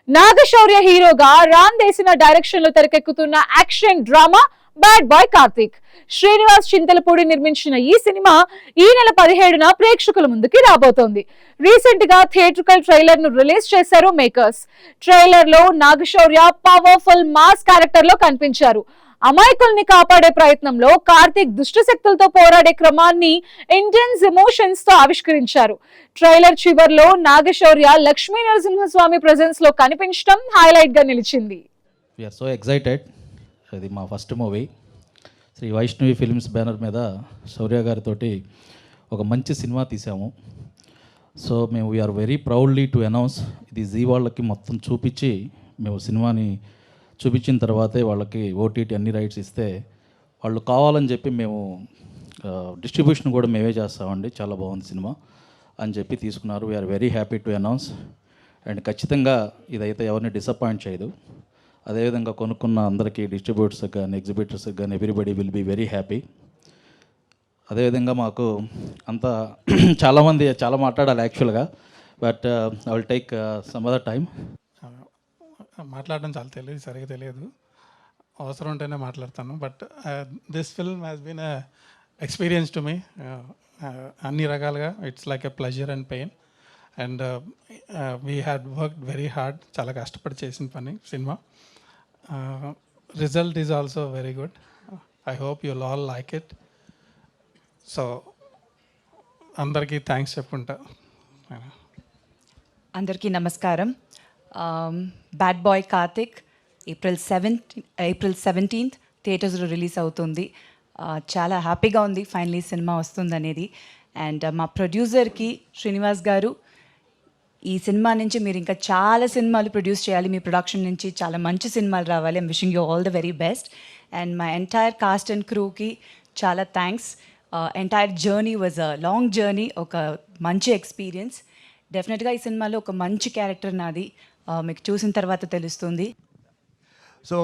నాగశౌర్య హీరోగా రామ్ దేశిన డైరెక్షన్ లో తెరకెక్కుతున్న action drama bad boy Karthik. Srinivas Chintalapudi నిర్మించిన ఈ సినిమా ఈ నెల 17న ప్రేక్షకుల ముందుకి రాబోతోంది. రీసెంట్ గా థియేట్రికల్ ట్రైలర్ ను రిలీజ్ చేశారు మేకర్స్. ట్రైలర్ లో నాగశౌర్య పవర్ఫుల్ మాస్ క్యారెక్టర్ లో కనిపించారు. అమాయకుల్ని కాపాడే ప్రయత్నంలో కార్తిక్ దుష్ట శక్తులతో పోరాడే క్రమాన్ని ఇంటెన్స్ ఎమోషన్స్ తో ఆవిష్కరించారు. ట్రైలర్ చివర్లో నాగశౌర్య లక్ష్మీ నరసింహస్వామి ప్రెజెన్స్ లో కనిపించడం హైలైట్ గా నిలిచింది. We are so excited. ఇది మా first movie. Shri Vaishnavi films banner మీద శౌర్య గారితో ఒక మంచి సినిమా తీసాము. సో మేము we are very proudly to announce ఇది జీ వాళ్ళకి మొత్తం చూపించి మేము సినిమాని చూపించిన తర్వాతే వాళ్ళకి ఓటీటీ అన్ని రైట్స్ ఇస్తే వాళ్ళు కావాలని చెప్పి మేము డిస్ట్రిబ్యూషన్ కూడా మేమే చేస్తామండి, చాలా బాగుంది సినిమా అని చెప్పి తీసుకున్నారు. We are very happy to announce. And ఖచ్చితంగా ఇదైతే ఎవరిని డిసప్పాయింట్ చేయదు. అదేవిధంగా కొనుక్కున్న అందరికీ డిస్ట్రిబ్యూటర్స్కి కానీ ఎగ్జిబిటర్స్కి కానీ everybody will be very happy. అదేవిధంగా మాకు అంతా చాలామంది చాలా మాట్లాడాలి యాక్చువల్గా, but I will take some other time. మాట్లాడడం చాలా తెలియదు, సరిగా తెలియదు, అవసరం ఉంటేనే మాట్లాడతాను. But this film has been experience to me అన్ని రకాలుగా. It's like a pleasure and pain. And we had worked very hard, చాలా కష్టపడి చేసిన పని cinema. Result is also very good. I hope you'll all like it. So అందరికీ thanks చెప్పుకుంటా. అందరికీ నమస్కారం. Bad boy Karthik April 17th థియేటర్స్లో రిలీజ్ అవుతుంది. చాలా హ్యాపీగా ఉంది ఫైనలీ సినిమా వస్తుందనేది. అండ్ మా ప్రొడ్యూసర్కి శ్రీనివాస్ గారు, ఈ సినిమా నుంచి మీరు ఇంకా చాలా సినిమాలు ప్రొడ్యూస్ చేయాలి, మీ ప్రొడక్షన్ నుంచి చాలా మంచి సినిమాలు రావాలి. I'm wishing you all the very best. And my entire cast and క్రూకి చాలా thanks. Entire journey was a long journey, ఒక మంచి ఎక్స్పీరియన్స్. డెఫినెట్గా ఈ సినిమాలో ఒక మంచి క్యారెక్టర్ నాది, మీకు చూసిన తర్వాత తెలుస్తుంది. సో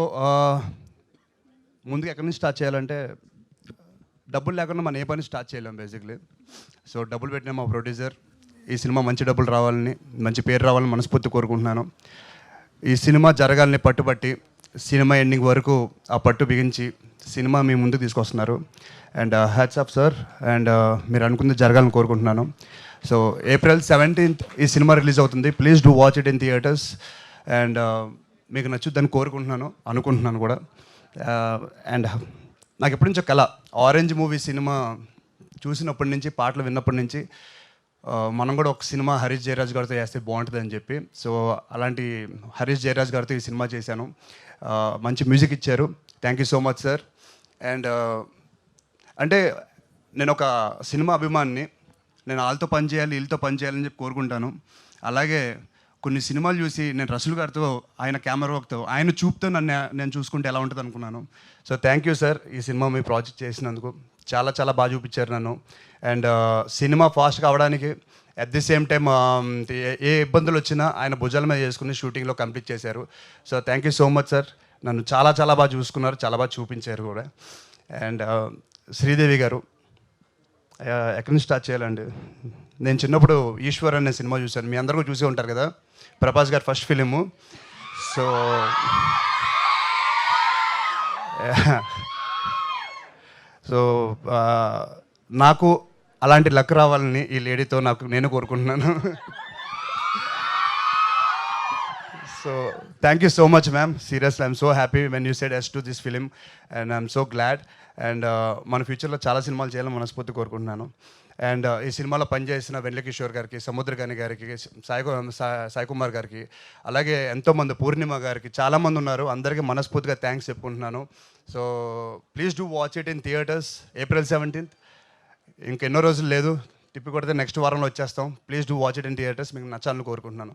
ముందుగా ఎక్కడి నుంచి స్టార్ట్ చేయాలంటే, డబ్బులు లేకుండా మనం ఏ పని స్టార్ట్ చేయలేం బేసిక్లీ. సో డబ్బులు పెట్టిన మా ప్రొడ్యూసర్, ఈ సినిమా మంచి డబ్బులు రావాలని, మంచి పేరు రావాలని మనస్ఫూర్తి కోరుకుంటున్నాను. ఈ సినిమా జరగాలని పట్టుబట్టి సినిమా ఎండింగ్ వరకు ఆ పట్టు బిగించి సినిమా మీ ముందుకు తీసుకొస్తున్నారు. And hats off sir. And మీరు అనుకుంది జరగాలని కోరుకుంటున్నాను. సో ఏప్రిల్ 17th ఈ సినిమా రిలీజ్ అవుతుంది. Please do watch it in theatres. And మీకు నచ్చుద్దని కోరుకుంటున్నాను, అనుకుంటున్నాను కూడా. అండ్ నాకు ఎప్పటి నుంచో కళ, ఆరెంజ్ మూవీ సినిమా చూసినప్పటి నుంచి, పాటలు విన్నప్పటి నుంచి మనం కూడా ఒక సినిమా హరీష్ జయరాజ్ గారితో చేస్తే బాగుంటుంది అని చెప్పి, సో అలాంటి హరీష్ జయరాజ్ గారితో ఈ సినిమా చేశాను. మంచి మ్యూజిక్ ఇచ్చారు. Thank you so much sir. And అంటే నేను ఒక సినిమా అభిమానిని, నేను వాళ్ళతో పని చేయాలి, వీళ్ళతో పని చేయాలని చెప్పి కోరుకుంటాను. అలాగే కొన్ని సినిమాలు చూసి నేను రసూల్ గారితో, ఆయన కెమెరా వర్క్తో, ఆయన చూపుతో నేను చూసుకుంటే ఎలా ఉంటుంది అనుకున్నాను. సో థ్యాంక్ యూ సార్, ఈ సినిమా మీ ప్రాజెక్ట్ చేసినందుకు. చాలా చాలా బాగా చూపించారు నన్ను. అండ్ సినిమా ఫాస్ట్గా అవడానికి అట్ ది సేమ్ టైం ఏ ఇబ్బందులు వచ్చినా ఆయన భుజాల మీద చేసుకుని షూటింగ్లో కంప్లీట్ చేశారు. So thank you so much sir. నన్ను చాలా చాలా బాగా చూసుకున్నారు, చాలా బాగా చూపించారు కూడా. అండ్ శ్రీదేవి గారు, ఎక్కడి నుంచి స్టార్ట్ చేయాలండి? నేను చిన్నప్పుడు ఈశ్వర్ అనే సినిమా చూశాను, మీ అందరూ చూసే ఉంటారు కదా, ప్రభాస్ గారు ఫస్ట్ ఫిలిము. సో సో నాకు అలాంటి లక్ రావాలని ఈ లేడీతో నేను కోరుకుంటున్నాను. So thank you so much ma'am. Seriously I'm so happy when you said yes to this film and I'm so glad. And మన ఫ్యూచర్లో చాలా సినిమాలు చేయాలని మనస్ఫూర్తి కోరుకుంటున్నాను. అండ్ ఈ సినిమాలో పనిచేసిన వెంకటకిషోర్ గారికి, సముద్రకాని గారికి, సాయి కుమార్ గారికి, అలాగే ఎంతోమంది, పూర్ణిమ గారికి, చాలామంది ఉన్నారు. అందరికీ మనస్ఫూర్తిగా థ్యాంక్స్ చెప్పుకుంటున్నాను. So please do watch it in theatres April 17th. ఇంకెన్నో రోజులు లేదు, తిప్పి కొడితే నెక్స్ట్ వారంలో వచ్చేస్తాం. Please do watch it in theatres. మీకు నచ్చాలని కోరుకుంటున్నాను.